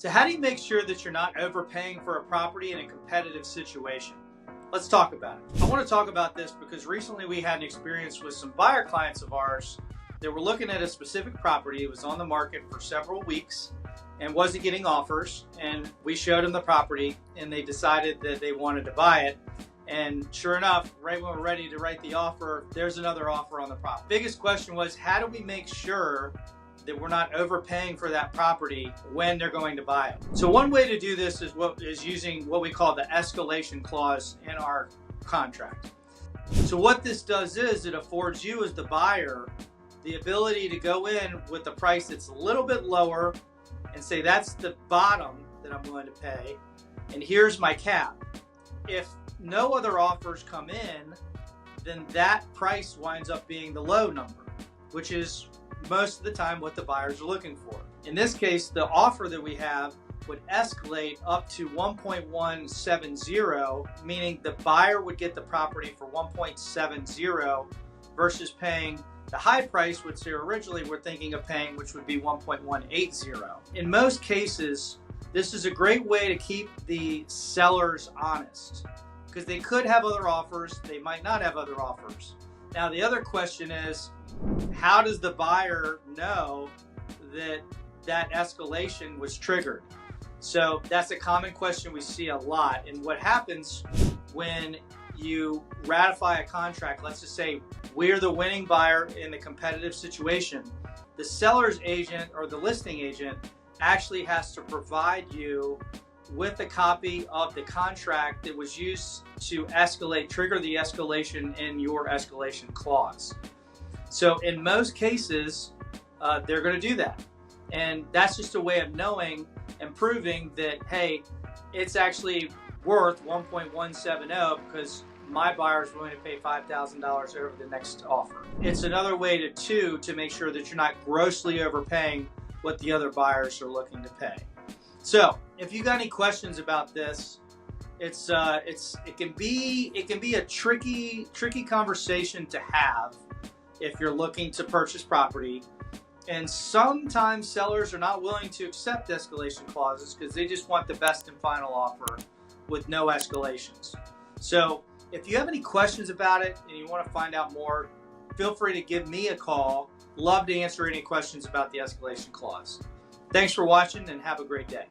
So how do you make sure that you're not overpaying for a property in a competitive situation? Let's talk about it. I want to talk about this because recently we had an experience with some buyer clients of ours that were looking at a specific property. It was on the market for several weeks and wasn't getting offers. And we showed them the property and they decided that they wanted to buy it. And sure enough, right when we're ready to write the offer, there's another offer on the property. Biggest question was, how do we make sure that we're not overpaying for that property when they're going to buy it? So one way to do this is using what we call the escalation clause in our contract. So what this does is it affords you as the buyer the ability to go in with a price that's a little bit lower and say that's the bottom that I'm willing to pay, and here's my cap. If no other offers come in, then that price winds up being the low number, which is most of the time what the buyers are looking for. In this case, the offer that we have would escalate up to 1.170, meaning the buyer would get the property for 1.70 versus paying the high price, which they originally were thinking of paying, which would be 1.180. In most cases, this is a great way to keep the sellers honest, because they could have other offers, they might not have other offers. Now the other question is, how does the buyer know that that escalation was triggered? So that's a common question we see a lot. And what happens when you ratify a contract, let's just say we're the winning buyer in the competitive situation, the seller's agent or the listing agent actually has to provide you with a copy of the contract that was used to trigger the escalation in your escalation clause. So in most cases, they're going to do that. And that's just a way of knowing and proving that, hey, it's actually worth 1.170 because my buyer is willing to pay $5,000 over the next offer. It's another way to make sure that you're not grossly overpaying what the other buyers are looking to pay. So if you got any questions about this, it can be a tricky conversation to have if you're looking to purchase property. And sometimes sellers are not willing to accept escalation clauses because they just want the best and final offer with no escalations. So if you have any questions about it and you want to find out more, feel free to give me a call. Love to answer any questions about the escalation clause. Thanks for watching and have a great day.